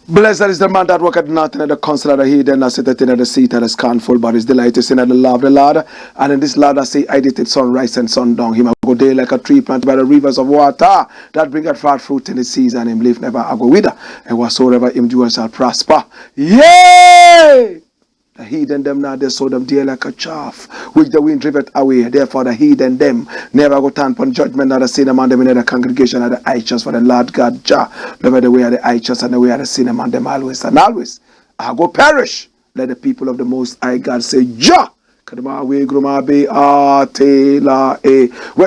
Blessed is the man that worketh not in the counsel of the heathen, nor sitteth in the seat of the scornful, but his delight is in the law of the Lord. And in this law that say, I did it sunrise and sundown. Him go day like a tree planted by the rivers of water, that bringeth forth fruit in the season, and him leaf never go wither. And whatsoever him doeth shall prosper. Yea! The heathen them now, they sow them dear like a chaff, which the wind driveth away. Therefore the heathen them never go turn upon judgment, nor the sin among them in the congregation of the righteous. For the Lord God Jah, never the way of the righteous and the way of the sin among them always and always. I go perish. Let the people of the Most High God say, Jah. Where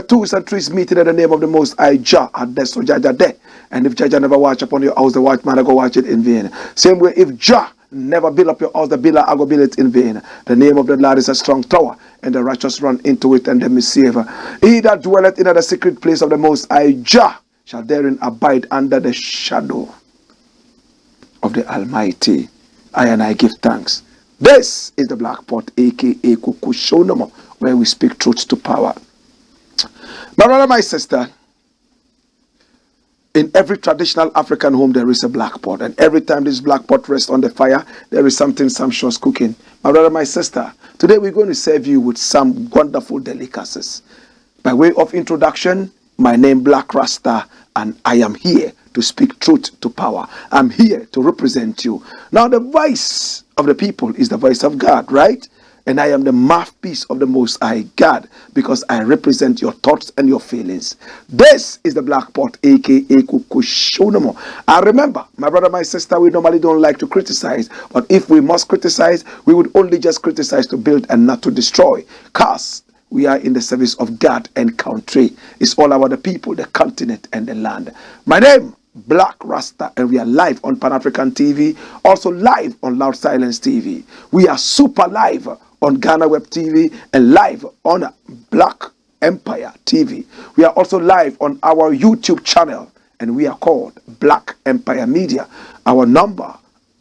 two and three meet in the name of the Most High Jah, and that's so Jah there. And if Jah never watch upon your house, the watchman I go watch it in vain. Same way, if Jah never build up your house, the builder I go build it in vain. The name of the Lord is a strong tower, and the righteous run into it, and them is saved. He that dwelleth in the secret place of the Most High Jah shall therein abide under the shadow of the Almighty. I give thanks. This is the Black Pot, aka Kukushonomo, where we speak truth to power. My brother, my sister, in every traditional African home there is a black pot, and every time this black pot rests on the fire, there is something sumptuous cooking. My brother, my sister, today we're going to serve you with some wonderful delicacies. By way of introduction, my name Blakk RASTA, and I am here to speak truth to power. I'm here to represent you. Now, the voice of the people is the voice of God, right? And I am the mouthpiece of the Most High God, because I represent your thoughts and your feelings. This is the Black Pot, aka Kukushonomo. And remember, my brother, my sister, we normally don't like to criticize, but if we must criticize, we would only just criticize to build and not to destroy. Because we are in the service of God and country. It's all about the people, the continent, and the land. My name, Blakk RASTA, and we are live on Pan-African TV, also live on Loud Silence TV. We are super live on Ghana Web TV and live on Black Empire TV. We are also live on our YouTube channel, and we are called Black Empire Media. Our number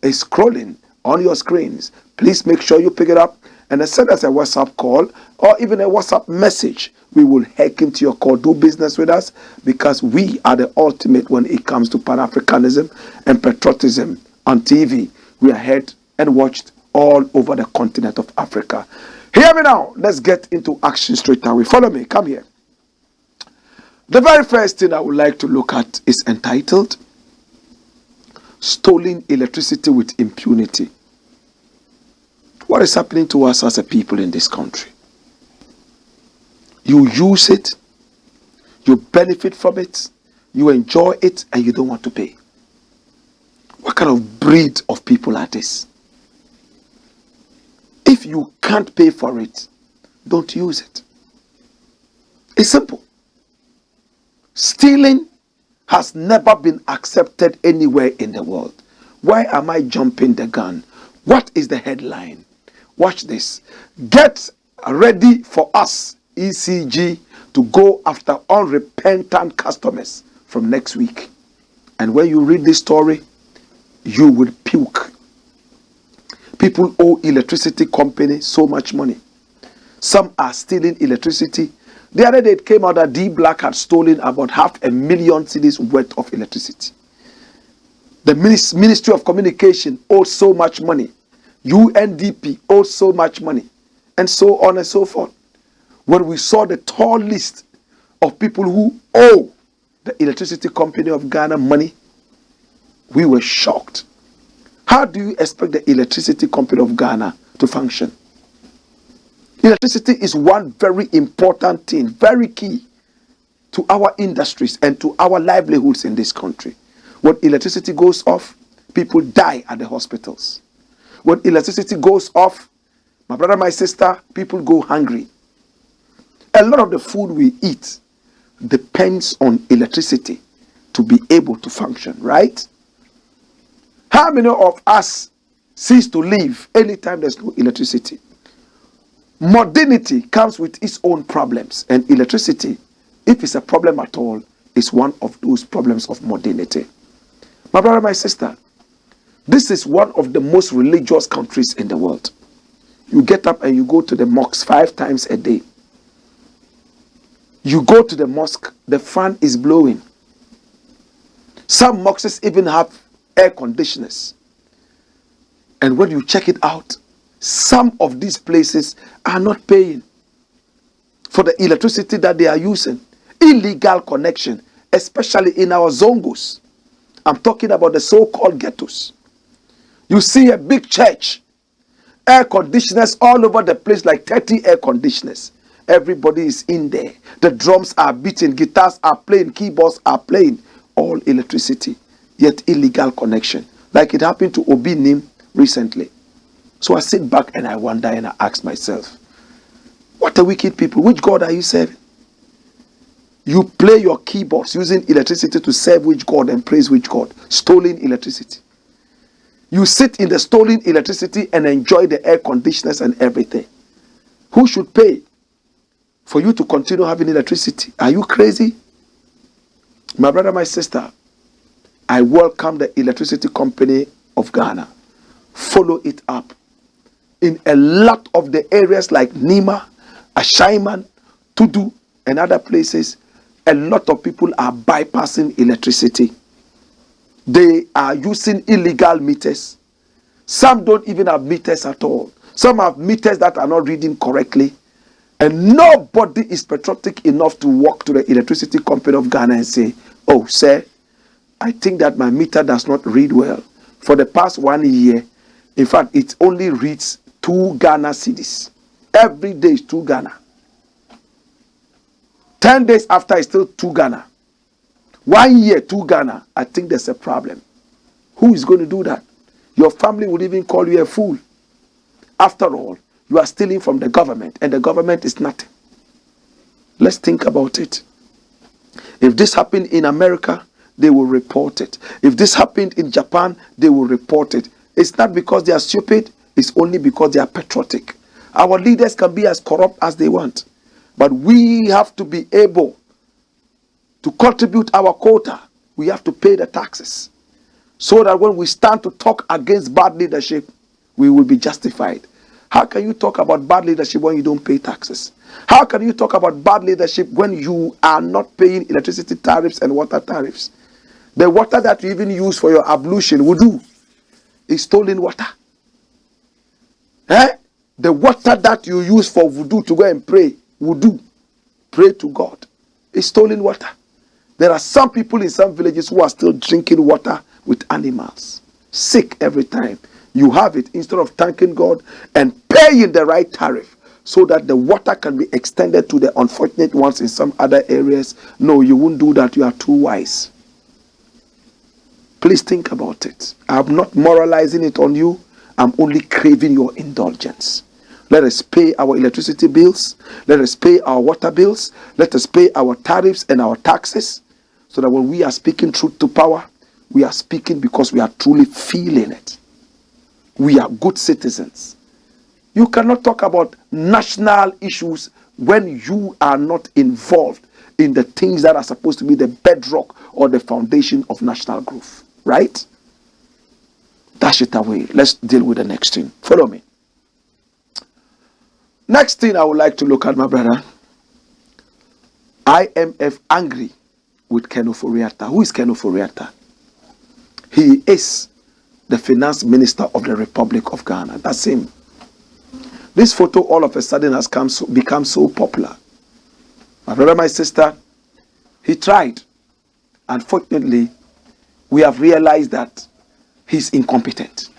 is scrolling on your screens. Please make sure you pick it up and send us a WhatsApp call or even a WhatsApp message. We will hearken to your call. Do business with us, because we are the ultimate when it comes to Pan-Africanism and patriotism on TV. We are heard and watched all over the continent of Africa. Hear me now. Let's get into action straight away. Follow me. Come here. The very first thing I would like to look at is entitled Stolen Electricity with Impunity. What is happening to us as a people in this country? You use it, you benefit from it, you enjoy it, and you don't want to pay. What kind of breed of people are this? If you can't pay for it, don't use it. It's simple. Stealing has never been accepted anywhere in the world. Why am I jumping the gun? What is the headline? Watch this. Get ready for us, ECG, to go after unrepentant customers from next week. And when you read this story, you will puke. People owe electricity company so much money. Some are stealing electricity. The other day it came out that Blakk had stolen about 500,000 cedis worth of electricity. The Ministry of Communication owed so much money. UNDP owed so much money. And so on and so forth. When we saw the tall list of people who owe the electricity company of Ghana money, we were shocked. How do you expect the electricity company of Ghana to function? Electricity is one very important thing, very key to our industries and to our livelihoods in this country. When electricity goes off, people die at the hospitals. When electricity goes off, my brother, my sister, people go hungry. A lot of the food we eat depends on electricity to be able to function, right? How many of us cease to live anytime there's no electricity? Modernity comes with its own problems, and electricity, if it's a problem at all, is one of those problems of modernity. My brother, my sister, this is one of the most religious countries in the world. You get up and you go to the mosque 5 times a day. You go to the mosque, the fan is blowing. Some mosques even have air conditioners. And when you check it out, some of these places are not paying for the electricity that they are using. Illegal connection, especially in our zongos. I'm talking about the so-called ghettos. You see a big church, air conditioners all over the place, like 30 air conditioners. Everybody is in there. The drums are beating, guitars are playing, keyboards are playing. All electricity, yet illegal connection. Like it happened to Obi Nim recently. So I sit back and I wonder and I ask myself, what a wicked people. Which God are you serving? You play your keyboards using electricity to serve which God and praise which God? Stolen electricity. You sit in the stolen electricity and enjoy the air conditioners and everything. Who should pay for you to continue having electricity? Are you crazy? My brother, my sister, I welcome the electricity company of Ghana. Follow it up. In a lot of the areas like Nima, Ashaiman, Tudu, and other places, a lot of people are bypassing electricity. They are using illegal meters. Some don't even have meters at all. Some have meters that are not reading correctly. And nobody is patriotic enough to walk to the electricity company of Ghana and say, oh, sir, I think that my meter does not read well. For the past 1 year, in fact, it only reads 2 Ghana cedis. Every day is 2 Ghana. 10 days after, it's still 2 Ghana. 1 year, 2 Ghana. I think there's a problem. Who is going to do that? Your family would even call you a fool. After all, you are stealing from the government, and the government is nothing. Let's think about it. If this happened in America, they will report it. If this happened in Japan, they will report it. It's not because they are stupid, it's only because they are patriotic. Our leaders can be as corrupt as they want, but we have to be able to contribute our quota. We have to pay the taxes, so that when we stand to talk against bad leadership, we will be justified. How can you talk about bad leadership when you don't pay taxes? How can you talk about bad leadership when you are not paying electricity tariffs and water tariffs? The water that you even use for your ablution, wudu, is stolen water. The water that you use for wudu to go and pray, wudu, pray to God, is stolen water. There are some people in some villages who are still drinking water with animals, sick every time. You have it instead of thanking God and paying the right tariff so that the water can be extended to the unfortunate ones in some other areas. No, you won't do that. You are too wise. Please think about it. I'm not moralizing it on you. I'm only craving your indulgence. Let us pay our electricity bills. Let us pay our water bills. Let us pay our tariffs and our taxes, so that when we are speaking truth to power, we are speaking because we are truly feeling it. We are good citizens. You cannot talk about national issues when you are not involved in the things that are supposed to be the bedrock or the foundation of national growth. Right? Dash it away. Let's deal with the next thing. Follow me. Next thing I would like to look at, my brother. IMF angry with Ken Ofori-Atta. Who is Ken Ofori-Atta? He is the finance minister of the Republic of Ghana. That's him. This photo all of a sudden has become so popular. My brother, my sister, he tried. Unfortunately, we have realized that he's incompetent.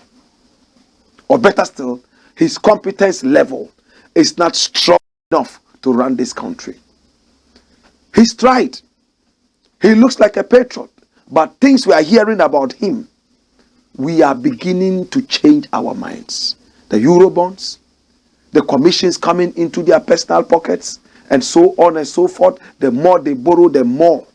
Or better still, his competence level is not strong enough to run this country. He's tried. He looks like a patriot, but things we are hearing about him, we are beginning to change our minds. The Eurobonds, the commissions coming into their personal pockets, and so on and so forth. The more they borrow, the more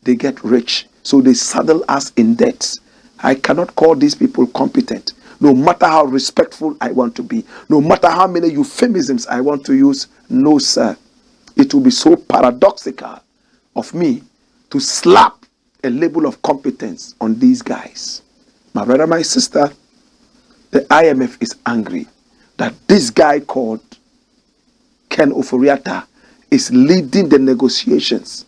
they get rich. So they saddle us in debts. I cannot call these people competent. No matter how respectful I want to be, no matter how many euphemisms I want to use, no, sir. It will be so paradoxical of me to slap a label of competence on these guys. My brother, my sister, the IMF is angry that this guy called Ken Ofori-Atta is leading the negotiations.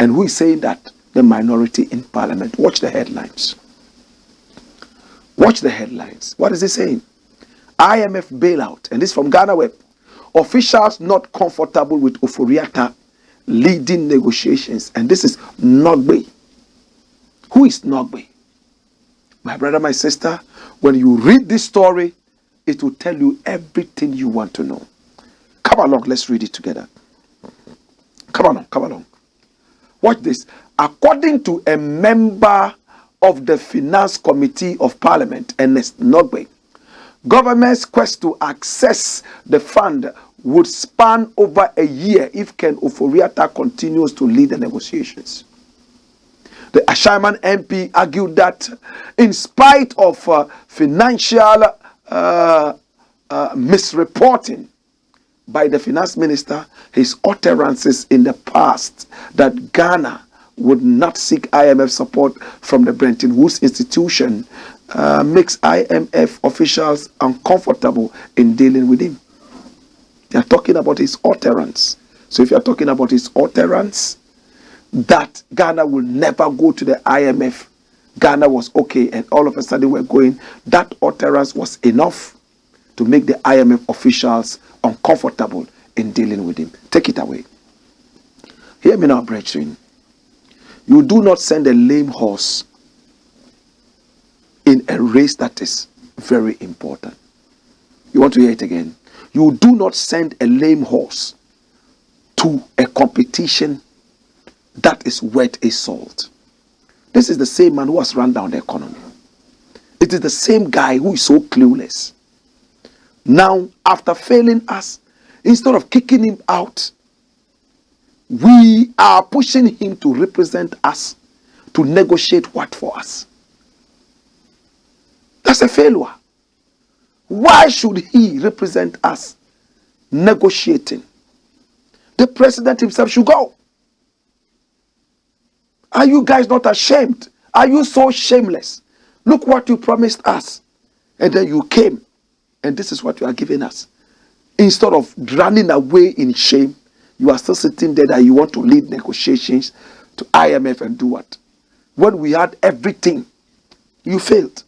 And who is saying that? The minority in parliament. Watch the headlines. Watch the headlines. What is he saying? IMF bailout. And this from Ghana Web. Officials not comfortable with Ofori-Atta leading negotiations. And this is Nogbe. Who is Nogbe? My brother, my sister, when you read this story, it will tell you everything you want to know. Come along, let's read it together. Come along, come along. Watch this. According to a member of the Finance Committee of Parliament, Ernest Nogbe, government's quest to access the fund would span over a year if Ken Ofori-Atta continues to lead the negotiations. The Ashaiman MP argued that in spite of financial misreporting by the finance minister, his utterances in the past that Ghana would not seek IMF support from the Bretton Woods institution makes IMF officials uncomfortable in dealing with him. They are talking about his utterance. So if you are talking about his utterance, that Ghana will never go to the IMF, Ghana was okay, and all of a sudden we're going, that utterance was enough to make the IMF officials uncomfortable in dealing with him. Take it away. Hear me now, brethren. You do not send a lame horse in a race that is very important. You want to hear it again? You do not send a lame horse to a competition that is worth a salt. This is the same man who has run down the economy. It is the same guy who is so clueless. Now, after failing us, instead of kicking him out, we are pushing him to represent us, to negotiate what for us. That's a failure. Why should he represent us negotiating? The president himself should go. Are you guys not ashamed? Are you so shameless? Look what you promised us. And then you came. And this is what you are giving us. Instead of running away in shame, you are still sitting there that you want to lead negotiations to IMF and do what? When we had everything, you failed.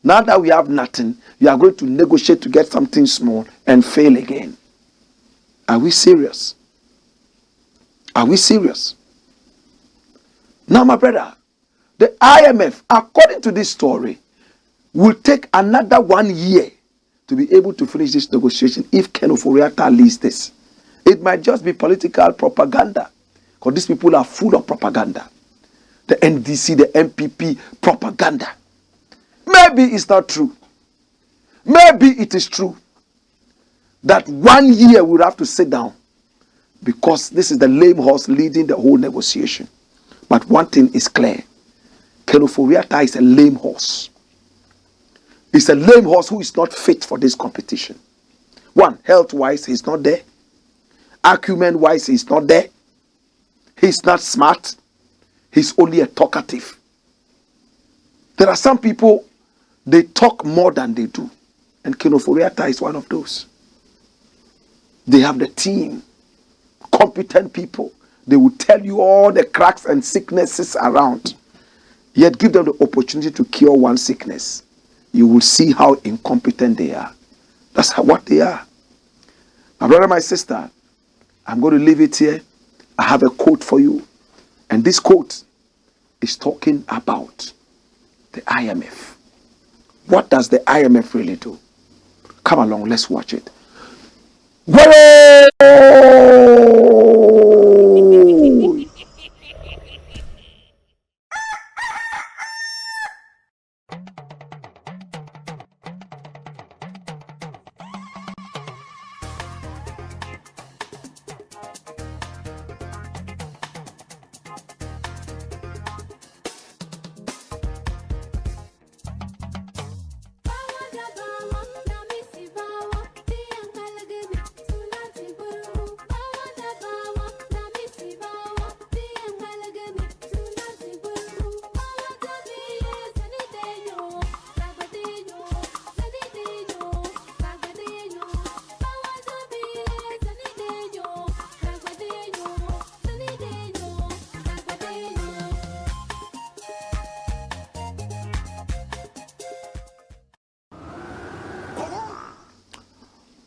Now that we have nothing, you are going to negotiate to get something small and fail again. Are we serious? Are we serious? Now, my brother, the IMF, according to this story, will take another 1 year to be able to finish this negotiation if Ken Ofori-Atta leads this. It might just be political propaganda, because these people are full of propaganda. The NDC, the MPP propaganda. Maybe it's not true. Maybe it is true that 1 year we'll have to sit down because this is the lame horse leading the whole negotiation. But one thing is clear. Ken Ofori-Atta is a lame horse. He's a lame horse who is not fit for this competition. One, health-wise, he's not there. Acumen-wise, he's not there. He's not smart. He's only a talkative. There are some people, they talk more than they do. And Ken Ofori-Atta is one of those. They have the team, competent people. They will tell you all the cracks and sicknesses around. Yet give them the opportunity to cure one sickness. You will see how incompetent they are. That's what they are. My brother, my sister, I'm going to leave it here. I have a quote for you. And this quote is talking about the IMF. What does the IMF really do? Come along, let's watch it. Whoa!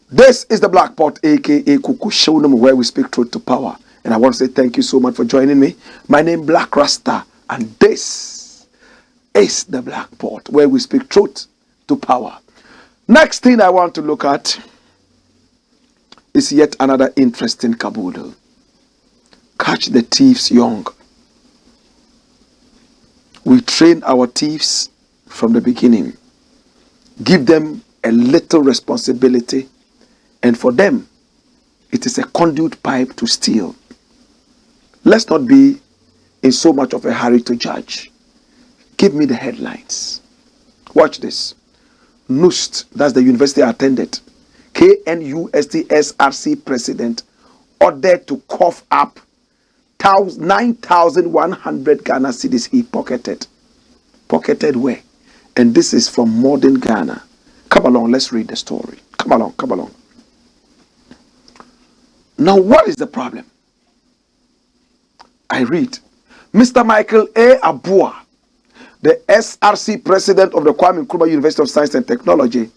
This is the Blakk Pot, aka Kuku Shownomu, where we speak truth to power. And I want to say thank you so much for joining me. My name is Blakk RASTA, and this is the Blakk Pot, where we speak truth to power. Next thing I want to look at is yet another interesting caboodle. Catch the thieves young. We train our thieves from the beginning. Give them a little responsibility, and for them, it is a conduit pipe to steal. Let's not be in so much of a hurry to judge. Give me the headlines. Watch this. NUST, that's the university I attended. KNUST SRC president ordered to cough up 9,100 Ghana cedis he pocketed. Pocketed where? And this is from modern Ghana. Come along, let's read the story. Come along, come along. Now, what is the problem? I read, Mr. Michael A. Abua, the SRC president of the Kwame Nkrumah University of Science and Technology,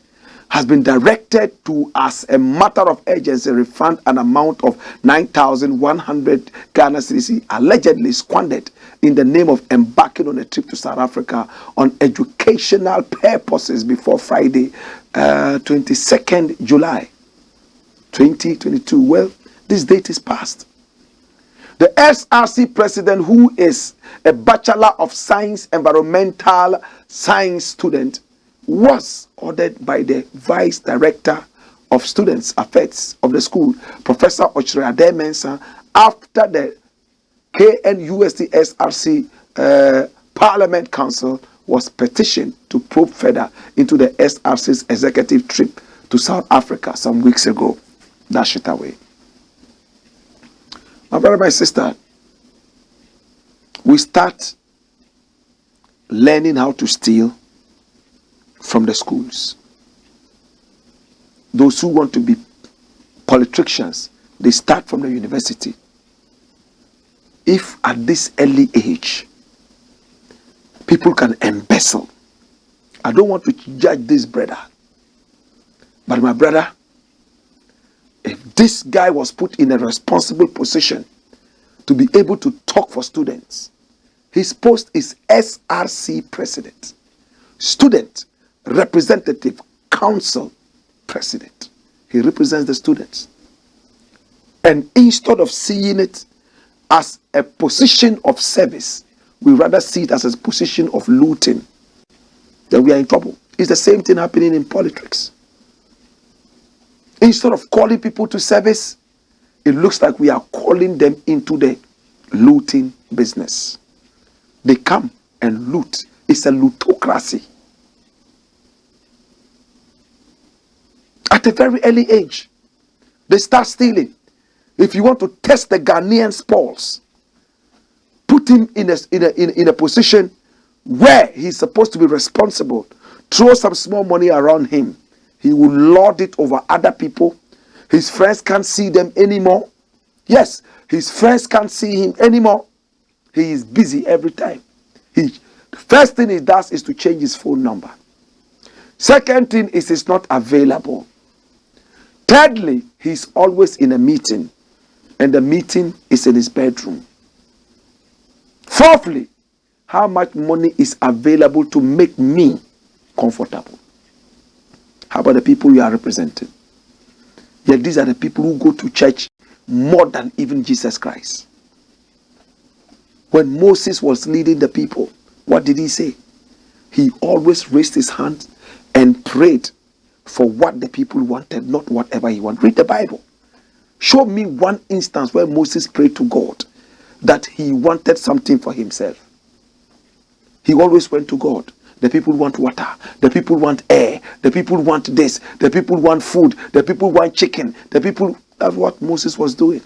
has been directed to, as a matter of urgency, refund an amount of 9,100 Ghana cedis allegedly squandered in the name of embarking on a trip to South Africa on educational purposes before Friday, 22nd July 2022. Well, this date is past. The SRC president, who is a Bachelor of Science, Environmental Science student, was ordered by the Vice Director of Students Affairs of the school, Professor Ofori-Atta Mensah, after the KNUST SRC Parliament Council was petitioned to probe further into the SRC's executive trip to South Africa some weeks ago. Dash it away. My brother, my sister, we start learning how to steal from the schools. Those who want to be politicians, they start from the university. If at this early age, people can embezzle, I don't want to judge this brother, but my brother, if this guy was put in a responsible position to be able to talk for students, his post is SRC president, student representative council president. He represents the students. And instead of seeing it as a position of service, we rather see it as a position of looting. Then we are in trouble. It's the same thing happening in politics. Instead of calling people to service, it looks like we are calling them into the looting business. They come and loot. It's a lootocracy. At a very early age, they start stealing. If you want to test the Ghanaian's pulse, put him in a position where he's supposed to be responsible, throw some small money around him. He will lord it over other people. His friends can't see them anymore. Yes, his friends can't see him anymore. He is busy every time. The first thing he does is to change his phone number. Second thing is he's not available. Thirdly, he's always in a meeting, and the meeting is in his bedroom. Fourthly, how much money is available to make me comfortable? How about the people you are representing? Yet these are the people who go to church more than even Jesus Christ. When Moses was leading the people, what did he say? He always raised his hand and prayed for what the people wanted, not whatever he wanted. Read the Bible. Show me one instance where Moses prayed to God that he wanted something for himself. He always went to God. The people want water. The people want air. The people want this. The people want food. The people want chicken. That's what Moses was doing.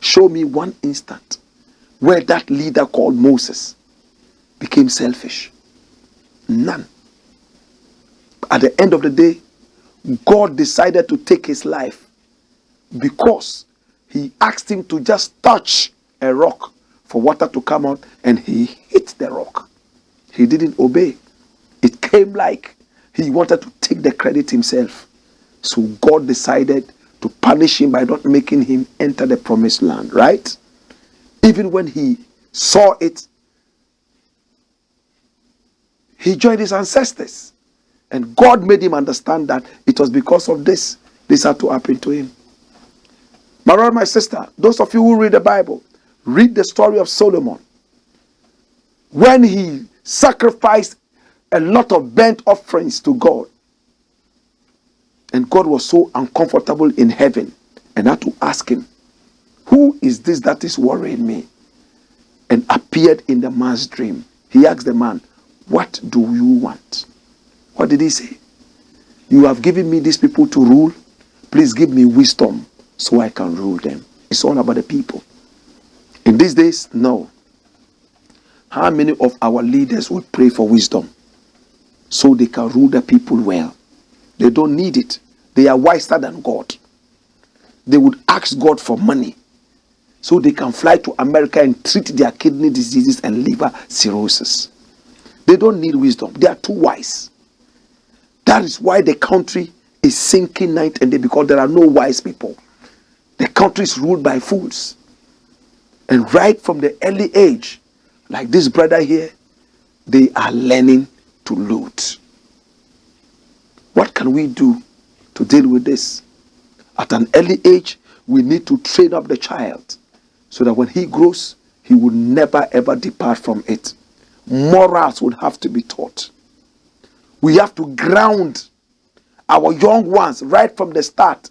Show me one instant where that leader called Moses became selfish. None. At the end of the day, God decided to take his life because he asked him to just touch a rock for water to come out, and he hit the rock. He didn't obey. It came like he wanted to take the credit himself. So God decided to punish him by not making him enter the promised land, right? Even when he saw it, he joined his ancestors. And God made him understand that it was because of this had to happen to him. My brother, my sister, those of you who read the Bible, read the story of Solomon. When he sacrificed a lot of burnt offerings to God, and God was so uncomfortable in heaven and had to ask him, who is this that is worrying me? And appeared in the man's dream. He asked the man, what do you want? What did he say? You have given me these people to rule. Please give me wisdom so I can rule them. It's all about the people. In these days, no. How many of our leaders would pray for wisdom so they can rule the people well? They don't need it. They are wiser than God. They would ask God for money so they can fly to America and treat their kidney diseases and liver cirrhosis. They don't need wisdom. They are too wise. That is why the country is sinking night and day, because there are no wise people. The country is ruled by fools. And right from the early age, like this brother here, they are learning to loot. What can we do to deal with this? At an early age, we need to train up the child so that when he grows, he will never ever depart from it. Morals would have to be taught. We have to ground our young ones right from the start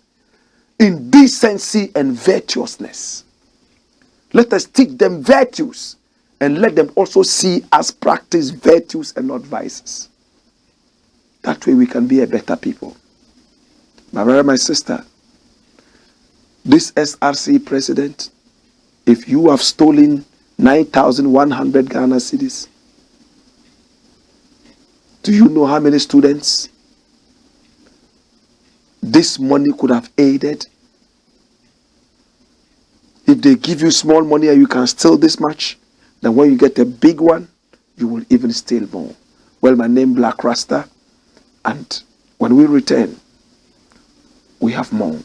in decency and virtuousness. Let us teach them virtues and let them also see us practice virtues and not vices. That way we can be a better people. My brother, my sister, this SRC president, if you have stolen 9,100 Ghana cedis, do you know how many students this money could have aided? If they give you small money and you can steal this much, then when you get a big one, you will even steal more. Well, my name is Blakk RASTA, and when we return, we have more.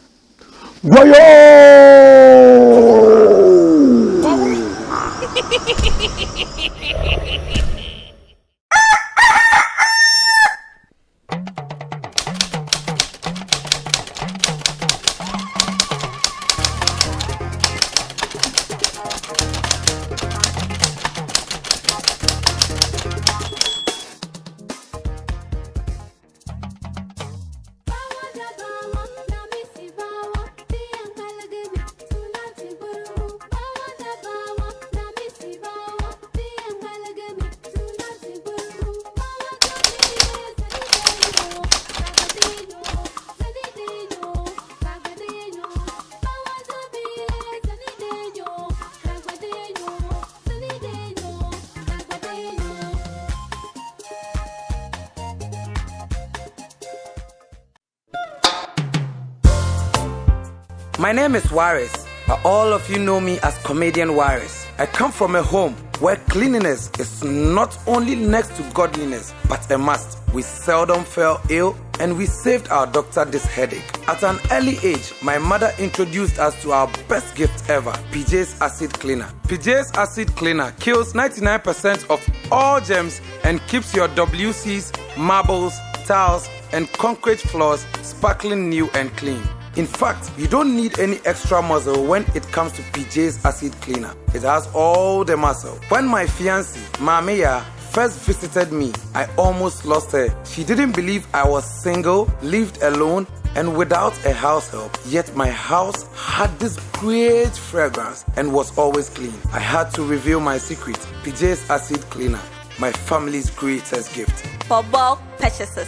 My name is Waris, but all of you know me as Comedian Waris. I come from a home where cleanliness is not only next to godliness, but a must. We seldom fell ill, and we saved our doctor this headache. At an early age, my mother introduced us to our best gift ever, PJ's Acid Cleaner. PJ's Acid Cleaner kills 99% of all germs and keeps your WCs, marbles, tiles, and concrete floors sparkling new and clean. In fact, you don't need any extra muscle when it comes to PJ's acid cleaner. It has all the muscle. When my fiancée, Mamiya, first visited me, I almost lost her. She didn't believe I was single, lived alone, and without a house help. Yet my house had this great fragrance and was always clean. I had to reveal my secret, PJ's acid cleaner, my family's greatest gift. For bulk purchases,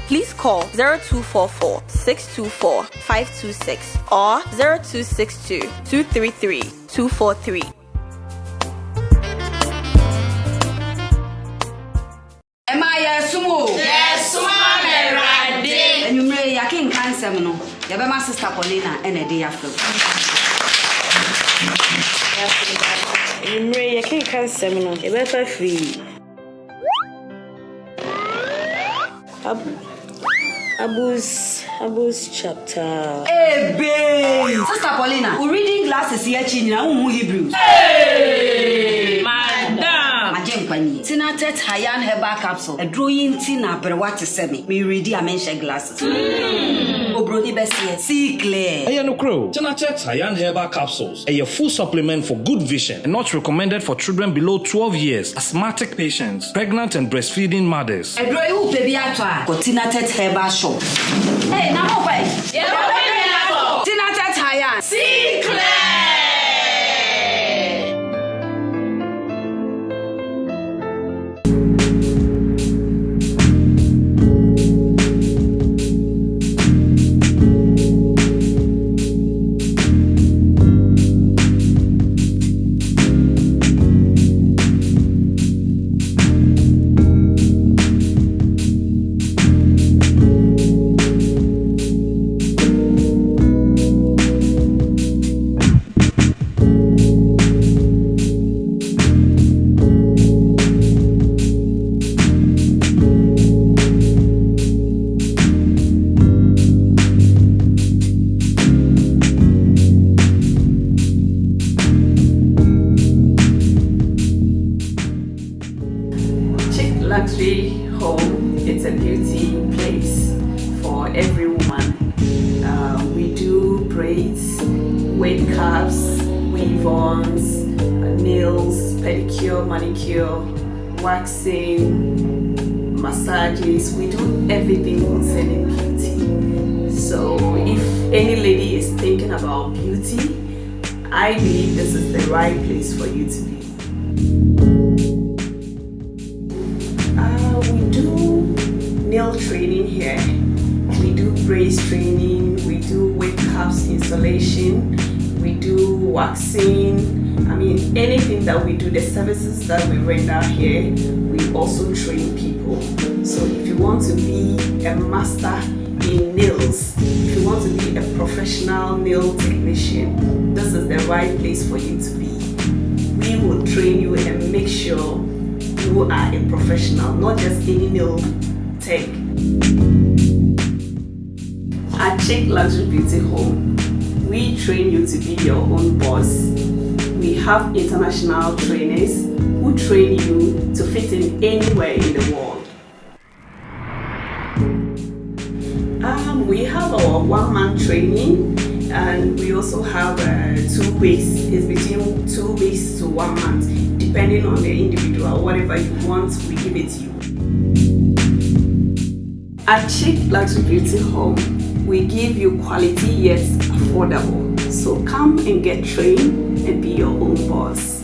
please call 0244 624 526 or 0262 233 243. Am I a sumo? Yes, ready. And you may a king cancer, no. You have my sister Paulina and a day after. You may a king cancer, no. You better free. Abus chapter. Hey, babe! Sister Paulina, we're reading glasses here, China, Hebrews. Hey! Madam! Majem Tina Tet Hayan Herbal Capsule. A drawing Tina Berwati Semi. Me ready a mention glasses. Obroni Bessie. See clear. Hey, no crow. Tina Tet Hayan Herbal Capsules. A full supplement for good vision and not recommended for children below 12 years, asthmatic patients, pregnant and breastfeeding mothers. A drawing baby at Tina Tet Herbal Shop. Hey, now open. Yeah, Tina Tet Hayan. see clear. Luxury home, it's a beauty place for every woman. We do braids, wave caps, weave-ons, nails, pedicure, manicure, waxing, massages. We do everything concerning beauty. So if any lady is thinking about beauty, I believe this is the right place for you to be. We do nail training here, we do braids training, we do wave caps installation, we do waxing. I mean, anything that we do, the services that we render here, we also train people. So if you want to be a master in nails, if you want to be a professional nail technician, this is the right place for you to be. We will train you and make sure you are a professional, not just any nail tech. At Chick Luxury Beauty Home, we train you to be your own boss. We have international trainers who train you to fit in anywhere in the world. We have our one-man training, and we also have 2 weeks. It's between 2 weeks to 1 month, depending on the individual. Whatever you want, we give it to you. At Chick Luxury Beauty Home, we give you quality yet affordable. So come and get trained and be your own boss.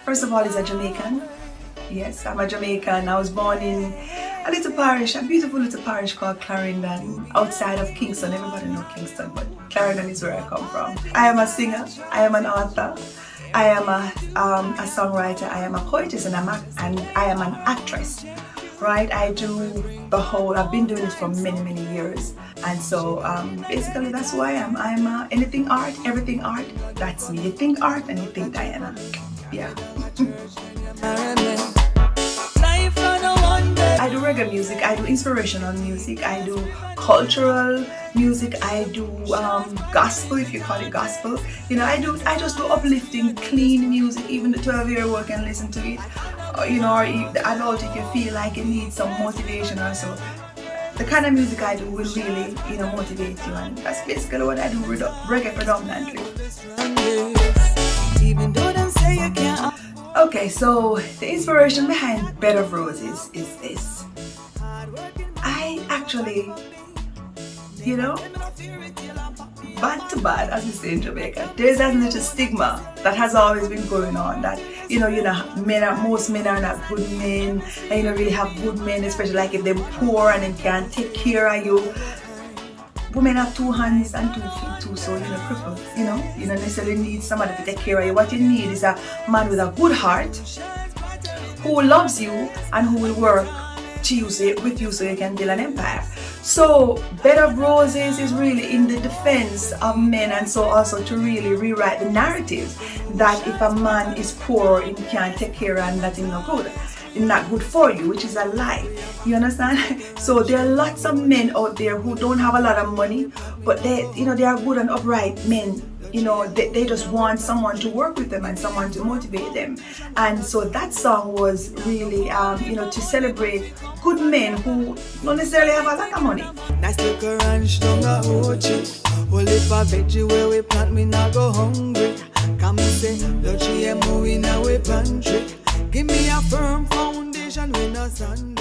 First of all, he's a Jamaican. Yes, I'm a Jamaican. I was born in a little parish, a beautiful little parish called Clarendon, outside of Kingston. Everybody knows Kingston, but Clarendon is where I come from. I am a singer, I am an author, I am a songwriter, I am a poetess, and I am an actress. right? I do the whole, I've been doing it for many years. And so basically that's who I am. I'm anything art, everything art, that's me. You think art and you think Diana. Yeah. I do reggae music, I do inspirational music, I do cultural music, I do gospel, if you call it gospel. You know, I just do uplifting, clean music. Even the 12-year-old can listen to it. You know, or the adult, if you feel like it needs some motivation or so. The kind of music I do will really, you know, motivate you, and that's basically what I do, reggae predominantly. Okay, so the inspiration behind Bed of Roses is this. I actually, you know, bad to bad, as we say in Jamaica, there's that little stigma that has always been going on that, you know, most men are not good men, and you don't really have good men, especially like if they're poor and they can't take care of you. Women have 2 hands and 2 feet too, so you're crippled, you know. You don't necessarily need somebody to take care of you. What you need is a man with a good heart who loves you and who will work with you so you can build an empire. So Bed of Roses is really in the defense of men, and so also to really rewrite the narrative that if a man is poor and can't take care and that is not good. Not good for you, which is a lie. You understand? So there are lots of men out there who don't have a lot of money, but they are good and upright men. You know, they just want someone to work with them and someone to motivate them. And so that song was really, you know, to celebrate good men who don't necessarily have a lot of money. Nice little ranch down a Ochi. Well, if a veggie where we plant, me not go hungry. Come and say, the GMO in our pantry. Give me a firm foundation with no sand.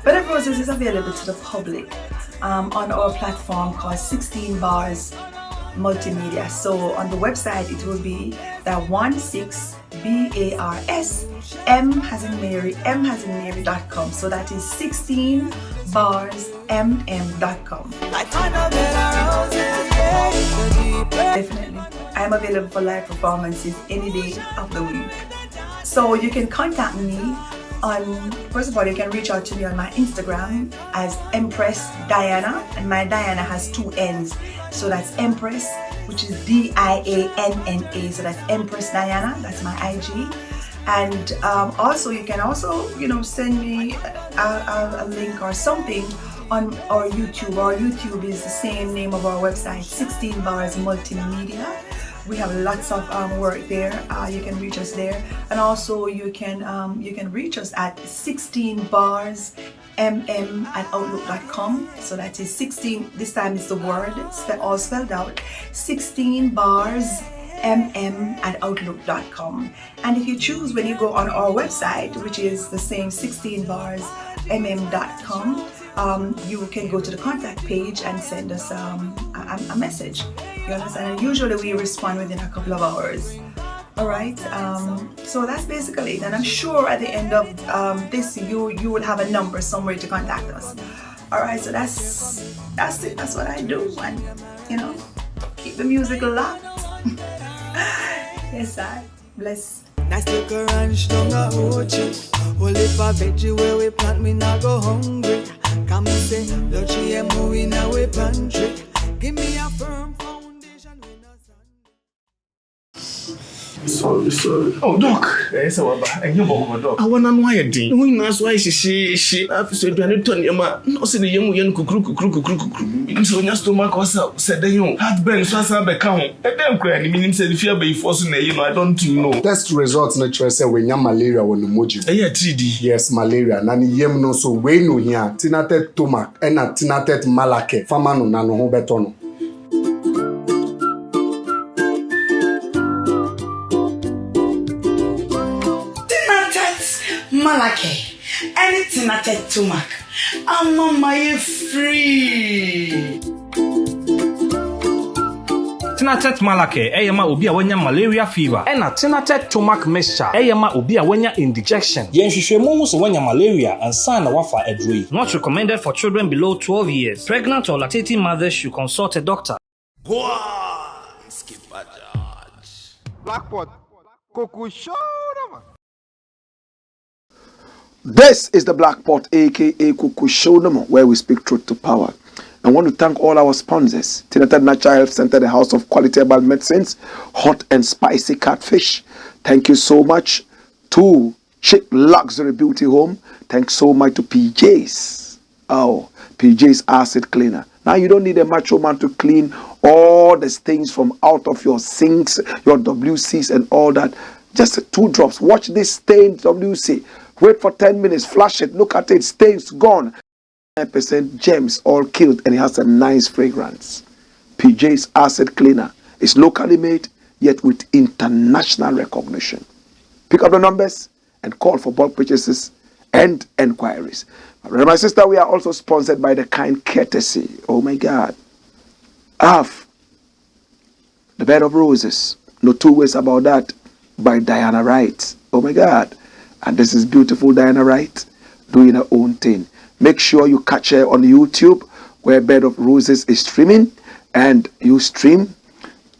Bed of Roses is available to the public on our platform called 16 Bars Multimedia. So on the website it will be the 16BARS M-as-in-Mary.com. So that is 16barsmm.com. Definitely. I am available for live performances any day of the week. So you can contact me on, first of all, you can reach out to me on my Instagram as Empress Diana, and my Diana has 2 N's. So that's Empress, which is DIANNA. So that's Empress Diana, that's my IG. And also you can also, you know, send me a link or something on our YouTube. Our YouTube is the same name of our website, 16 Bars Multimedia. We have lots of work there. You can reach us there, and also you can reach us at 16barsmm@outlook.com. So that is 16. This time it's the word all spelled out. 16barsmm@outlook.com. And if you choose, when you go on our website, which is the same 16barsmm.com, you can go to the contact page and send us a message. You understand? And usually we respond within a couple of hours. All right. So that's basically it. And I'm sure at the end of this, you will have a number somewhere to contact us. All right. So that's it. That's what I do. And you know, keep the music locked. Yes, I bless. Nice little ranch down a Ochi. Well, if a veggie where we plant, me not go hungry. Come and say, the GMO in our pantry. Give me a firm foundation with no sand. Sorry. Oh, Doc. Yes, I was. And youบอกDoc. I want to know why you did. We must why she. I've said you need to turn your man. No, say the young kukru. So when your stomach was said the young heartburn so as I become. And then cry. Meaning said if you be forcing you know I don't know. Test results naturally say when you malaria when emoji. Yeah, 3D. Yes, malaria. Nani yem no so we no here. Tinatet tomac and a tinatet malake. Fama no nano ho betono. Malake, anything I take to Mac. I'm on my free. Tinatet Malake, Eyama Ubia Wenya malaria fever, and a Tinatet Tomac mixture, Eyama Ubia Wenya indigestion. Yen Shishemus Wenya malaria and San Wafa Edri. Not recommended for children below 12 years. Pregnant or lactating mothers should consult a doctor. Skip a charge. Blackpot, Coco Show. This is the Black Pot, aka Kukushonomo, where we speak truth to power. I want to thank all our sponsors: Tinated Natural Health Center, the house of quality herbal medicines, hot and spicy catfish. Thank you so much to Chic Luxury Beauty Home. Thanks so much to PJ's. Oh, PJ's Acid Cleaner. Now you don't need a macho man to clean all the stains from out of your sinks, your WCs and all that. Just 2 drops. Watch this stained WC. Wait for 10 minutes. Flush it. Look at it. Stains gone. 9% gems all killed, and it has a nice fragrance. PJ's Acid Cleaner is locally made, yet with international recognition. Pick up the numbers and call for bulk purchases and enquiries. My sister, we are also sponsored by the kind courtesy. Oh my God. Of The Bed of Roses. No two ways about that. By Diana Wright. Oh my God. And this is beautiful Diana Wright doing her own thing. Make sure you catch her on YouTube where Bed of Roses is streaming, and you stream.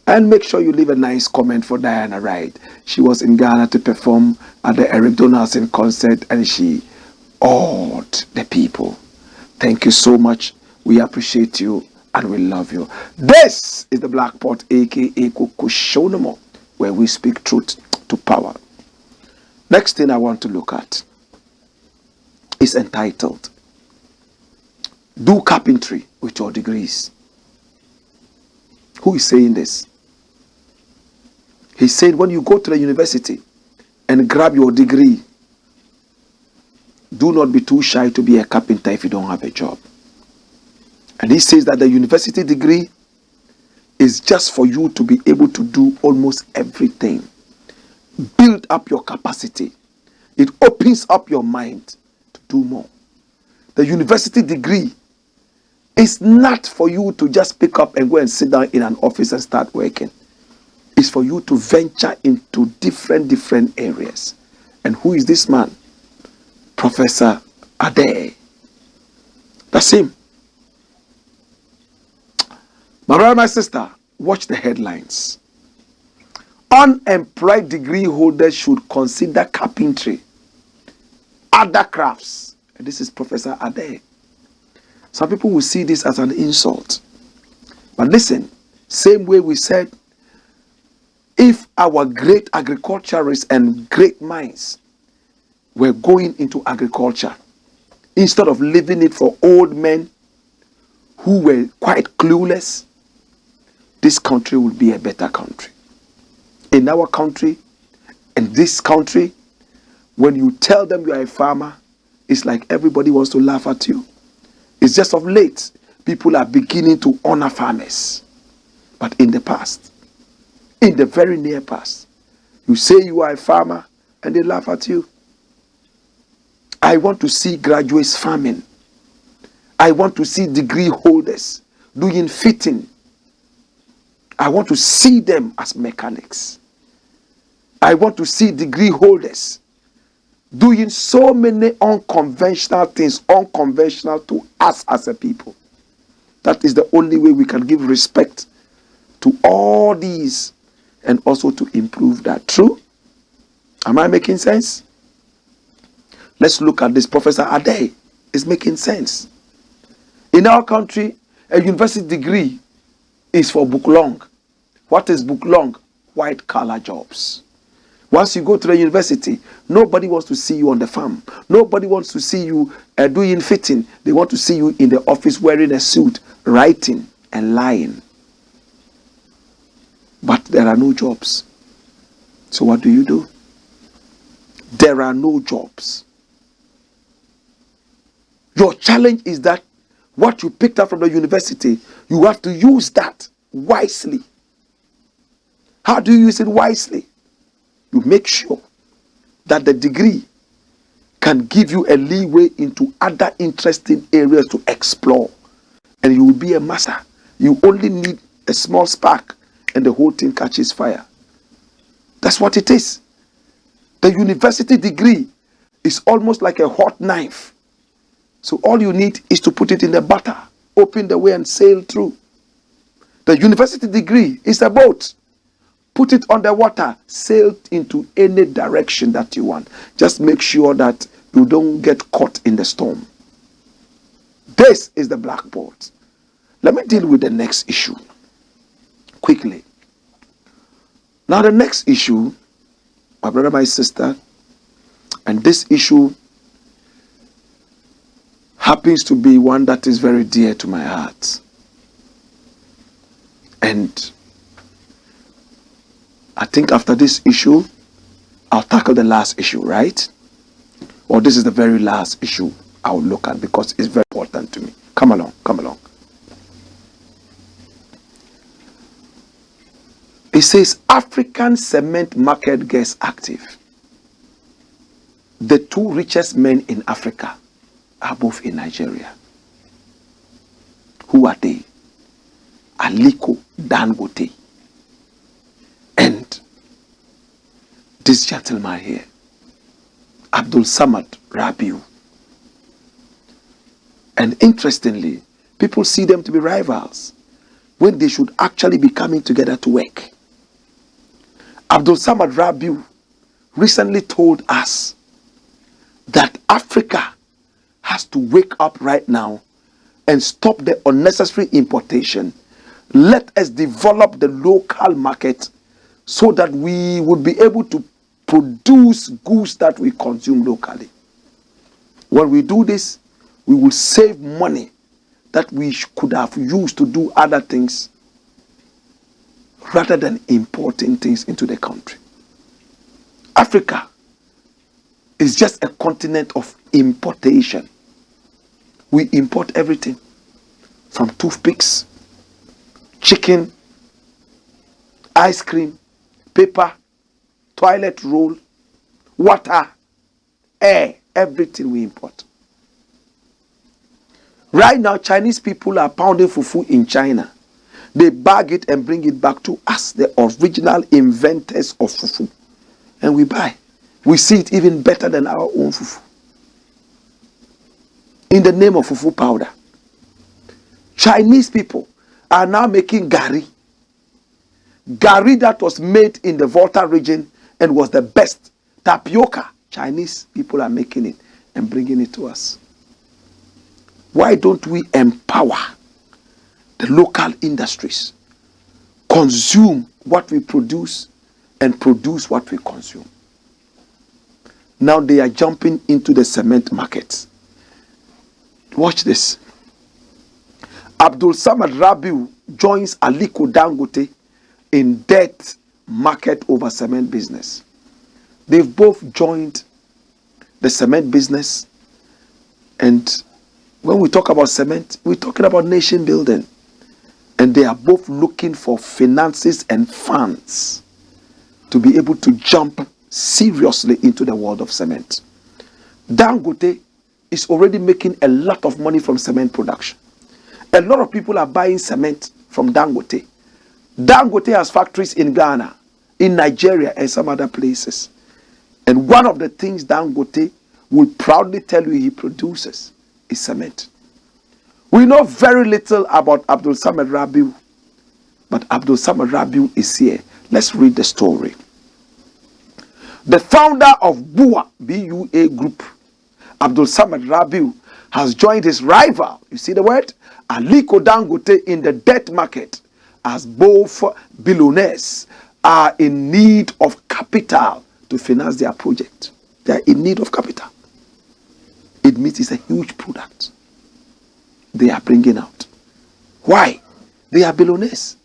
And make sure you leave a nice comment for Diana Wright. She was in Ghana to perform at the Eric Donaldson concert, and she awed the people. Thank you so much. We appreciate you and we love you. This is the Black Pot, aka Kukushonomo, where we speak truth to power. Next thing I want to look at is entitled Do Carpentry with Your Degrees. Who is saying this? He said when you go to the university and grab your degree, do not be too shy to be a carpenter if you don't have a job. And he says that the university degree is just for you to be able to do almost everything. Build up your capacity. It opens up your mind to do more. The university degree is not for you to just pick up and go and sit down in an office and start working. It's for you to venture into different areas. And who is this man? Professor Ade. That's him. My brother, my sister, watch the headlines. Unemployed degree holders should consider carpentry, other crafts. And this is Professor Ade. Some people will see this as an insult. But listen, same way we said, if our great agriculturists and great minds were going into agriculture, instead of leaving it for old men who were quite clueless, this country would be a better country. In our country, in this country, when you tell them you are a farmer, it's like everybody wants to laugh at you. It's just of late, people are beginning to honor farmers. But in the past, in the very near past, you say you are a farmer and they laugh at you. I want to see graduates farming. I want to see degree holders doing fitting. I want to see them as mechanics. I want to see degree holders doing so many unconventional things, unconventional to us as a people. That is the only way we can give respect to all these and also to improve that. True? Am I making sense? Let's look at this. Professor Ade is making sense. In our country, a university degree is for book long. What is book long? White collar jobs. Once you go to the university, nobody wants to see you on the farm. Nobody wants to see you doing fitting. They want to see you in the office wearing a suit, writing and lying. But there are no jobs. So what do? There are no jobs. Your challenge is that what you picked up from the university, you have to use that wisely. How do you use it wisely? You make sure that the degree can give you a leeway into other interesting areas to explore. And you will be a master. You only need a small spark and the whole thing catches fire. That's what it is. The university degree is almost like a hot knife. So all you need is to put it in the butter, open the way and sail through. The university degree is a boat. Put it on the water, sail into any direction that you want. Just make sure that you don't get caught in the storm. This is the blackboard. Let me deal with the next issue quickly. Now, the next issue, my brother, my sister, and this issue happens to be one that is very dear to my heart. And I think after this issue, I'll tackle the last issue, right? Or this is the very last issue I'll look at because it's very important to me. Come along, come along. It says African cement market gets active. The two richest men in Africa are both in Nigeria. Who are they? Aliko Dangote and this gentleman here, Abdul Samad Rabiu. And interestingly, people see them to be rivals when they should actually be coming together to work. Abdul Samad Rabiu recently told us that Africa has to wake up right now and stop the unnecessary importation. Let us develop the local market so that we would be able to produce goods that we consume locally. When we do this, we will save money that we could have used to do other things rather than importing things into the country. Africa is just a continent of importation. We import everything from toothpicks, chicken, ice cream, paper, toilet roll, water, air, everything we import. Right now, Chinese people are pounding fufu in China. They bag it and bring it back to us, the original inventors of fufu. And we buy. We see it even better than our own fufu. In the name of fufu powder. Chinese people are now making gari. Gari that was made in the Volta region and was the best. Tapioca. Chinese people are making it and bringing it to us. Why don't we empower the local industries? Consume what we produce and produce what we consume. Now they are jumping into the cement market. Watch this. Abdul Samad Rabiu joins Aliko Dangote in debt market over cement business. They've both joined the cement business, and when we talk about cement, we're talking about nation building. And they are both looking for finances and funds to be able to jump seriously into the world of cement. Dangote is already making a lot of money from cement production. A lot of people are buying cement from Dangote. Dangote has factories in Ghana, in Nigeria, and some other places. And one of the things Dangote will proudly tell you he produces is cement. We know very little about Abdul Samad Rabiu, but Abdul Samad Rabiu is here. Let's read the story. The founder of BUA, B-U-A Group, Abdul Samad Rabiu, has joined his rival, you see the word, Aliko Dangote, in the debt market, as both billionaires are in need of capital to finance their project. They are in need of capital. It means it's a huge product they are bringing out. Why? They are billionaires.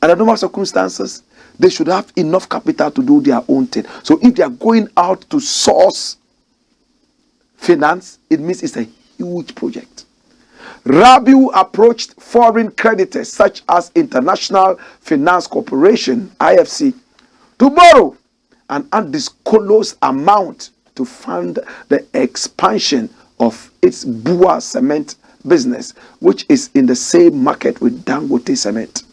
Under normal circumstances, they should have enough capital to do their own thing. So if they are going out to source finance, it means it's a huge project. Rabiu approached foreign creditors such as International Finance Corporation, IFC, to borrow an undisclosed amount to fund the expansion of its BUA cement business, which is in the same market with Dangote Cement.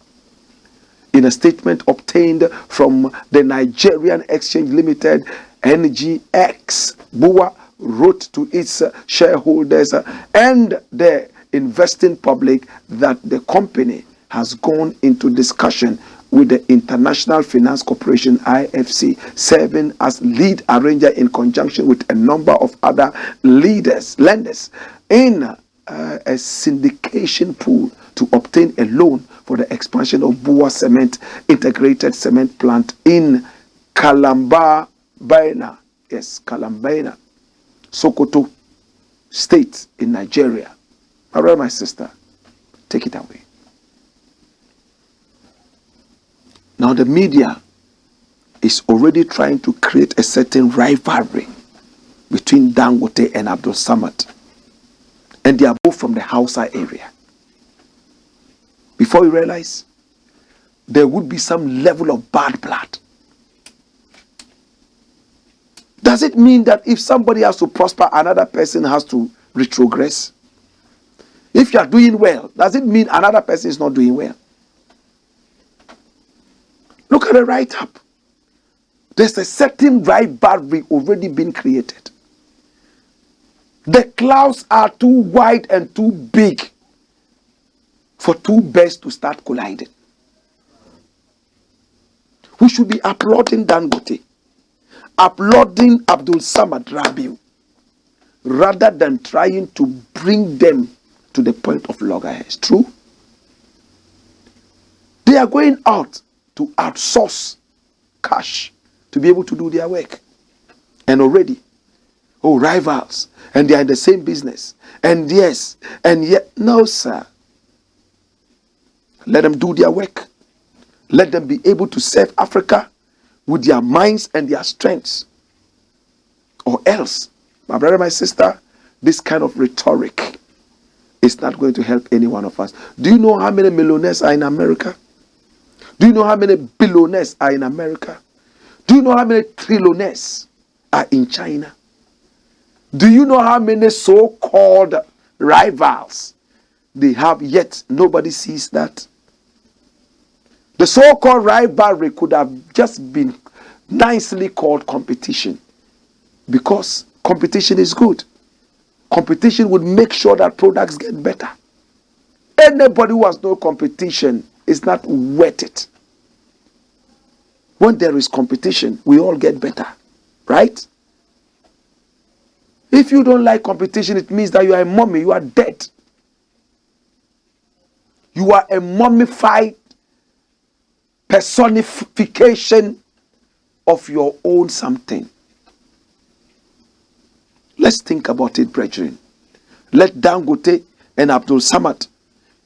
In a statement obtained from the Nigerian Exchange Limited, NGX, BUA wrote to its shareholders and the investing public that the company has gone into discussion with the International Finance Corporation (IFC), serving as lead arranger in conjunction with a number of other lenders in a syndication pool to obtain a loan for the expansion of Bua Cement Integrated Cement Plant in Kalambaina, Sokoto State in Nigeria. My brother, my sister, take it away. Now the media is already trying to create a certain rivalry between Dangote and Abdul Samad. And they are both from the Hausa area. Before you realize, there would be some level of bad blood. Does it mean that if somebody has to prosper, another person has to retrogress? If you are doing well, does it mean another person is not doing well? Look at the write-up. There's a certain rivalry already been created. The clouds are too wide and too big for two birds to start colliding. We should be applauding Dangote, applauding Abdul Samad Rabiu, rather than trying to bring them to the point of loggerheads. True? They are going out to outsource cash to be able to do their work. And already, rivals, and they are in the same business. And yes, and yet, no, sir. Let them do their work. Let them be able to serve Africa with their minds and their strengths. Or else, my brother, my sister, this kind of rhetoric is not going to help any one of us. Do you know how many millionaires are in America? Do you know how many billionaires are in America? Do you know how many trillionaires are in China? Do you know how many so-called rivals they have, yet nobody sees that? The so-called rivalry could have just been nicely called competition, because competition is good. Competition would make sure that products get better. Anybody who has no competition is not worth it. When there is competition, we all get better, right? If you don't like competition, it means that you are a mummy, you are dead. You are a mummified personification of your own something. Let's think about it, brethren. Let Dangote and Abdul Samad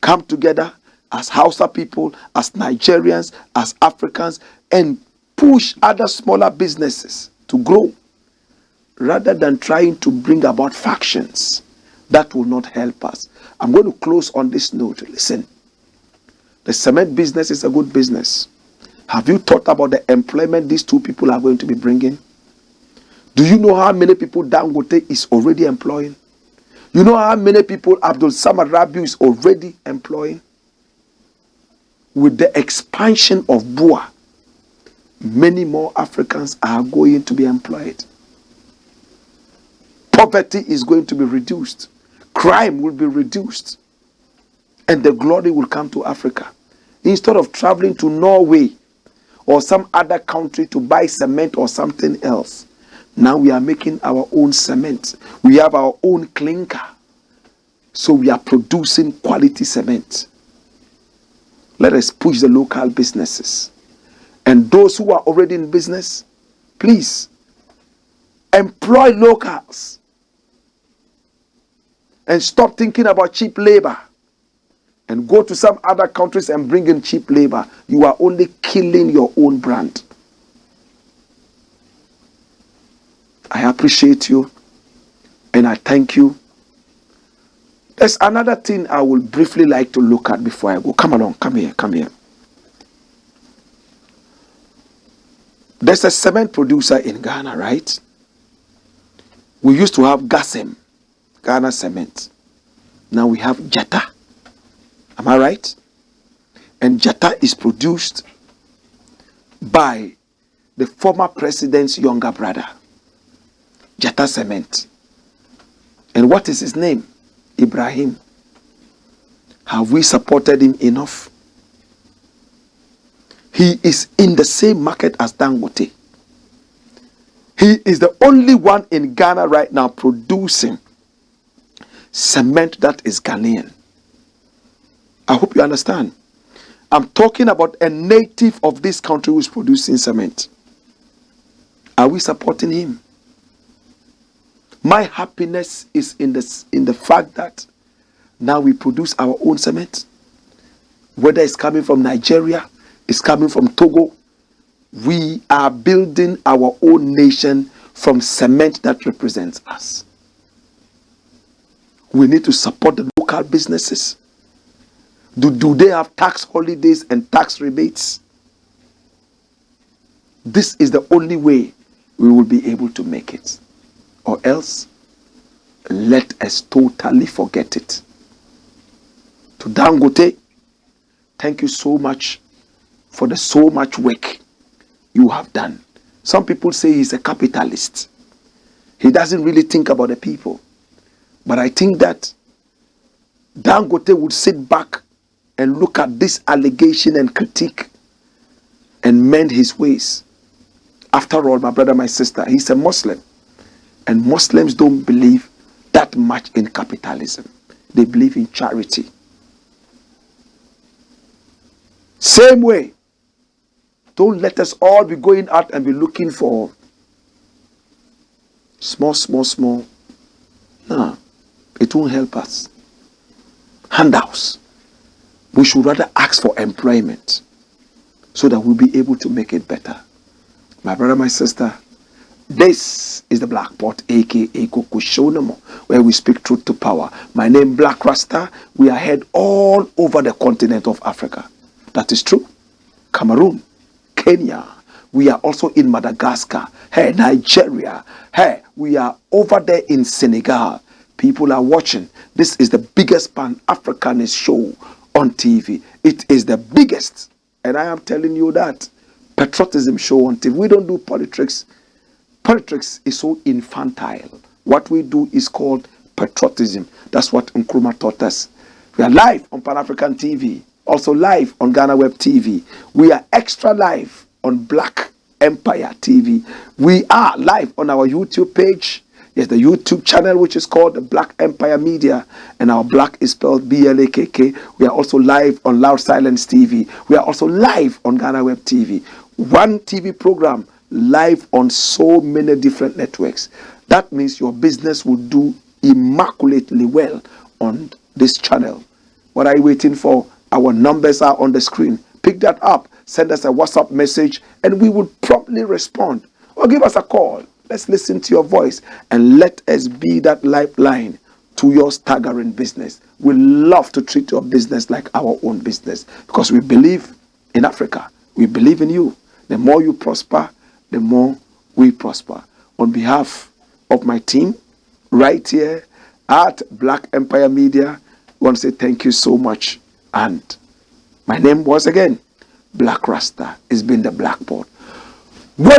come together as Hausa people, as Nigerians, as Africans, and push other smaller businesses to grow, rather than trying to bring about factions that will not help us. I'm going to close on this note. Listen, the cement business is a good business. Have you thought about the employment these two people are going to be bringing? Do you know how many people Dangote is already employing? You know how many people Abdul Samad Rabiu is already employing? With the expansion of Bua, many more Africans are going to be employed. Poverty is going to be reduced. Crime will be reduced. And the glory will come to Africa. Instead of traveling to Norway or some other country to buy cement or something else, now we are making our own cement. We have our own clinker. So we are producing quality cement. Let us push the local businesses. And those who are already in business, please employ locals. And stop thinking about cheap labor. And go to some other countries and bring in cheap labor. You are only killing your own brand. I appreciate you. And I thank you. There's another thing I would briefly like to look at before I go. Come along. Come here. Come here. There's a cement producer in Ghana, right? We used to have Gasem, Ghana Cement. Now we have Jetta. Am I right? And Jetta is produced by the former president's younger brother, Jetta Cement. And what is his name? Ibrahim. Have we supported him enough? He is in the same market as Dangote. He is the only one in Ghana right now producing cement that is Ghanaian. I hope you understand. I'm talking about a native of this country who is producing cement. Are we supporting him? My happiness is in the fact that now we produce our own cement. Whether it's coming from Nigeria, it's coming from Togo. We are building our own nation from cement that represents us. We need to support the local businesses. Do they have tax holidays and tax rebates? This is the only way we will be able to make it. Or else, let us totally forget it. To Dangote, thank you so much for the so much work you have done. Some people say he's a capitalist. He doesn't really think about the people. But I think that Dangote would sit back and look at this allegation and critique and mend his ways. After all, my brother, my sister, he's a Muslim. And Muslims don't believe that much in capitalism. They believe in charity. Same way, don't let us all be going out and be looking for small. No, it won't help us. Handouts. We should rather ask for employment so that we'll be able to make it better. My brother, my sister, this is the Blakk Pot, aka Kukushonamo, where we speak truth to power. My name Blakk RASTA. We are heard all over the continent of Africa. That is true. Cameroon, Kenya. We are also in Madagascar. Hey, Nigeria. Hey, we are over there in Senegal. People are watching. This is the biggest Pan-Africanist show on TV. It is the biggest. And I am telling you that. Patriotism show on TV. We don't do politics. Politics is so infantile. What we do is called patriotism. That's what Nkrumah taught us. We are live on Pan-African TV. Also live on Ghana Web TV. We are extra live on Blakk Empire TV. We are live on our YouTube page. Yes, the YouTube channel which is called the Blakk Empire Media. And our Blakk is spelled B-L-A-K-K. We are also live on Loud Silence TV. We are also live on Ghana Web TV. One TV program live on so many different networks. That means your business will do immaculately well on this channel. What are you waiting for? Our numbers are on the screen. Pick that up. Send us a WhatsApp message and we will promptly respond. Or give us a call. Let's listen to your voice and let us be that lifeline to your staggering business. We love to treat your business like our own business because we believe in Africa. We believe in you. The more you prosper, the more we prosper. On behalf of my team right here at Blakk Empire Media, I want to say thank you so much. And my name was again Blakk RASTA. It's been the Blakk Pot. Whoa!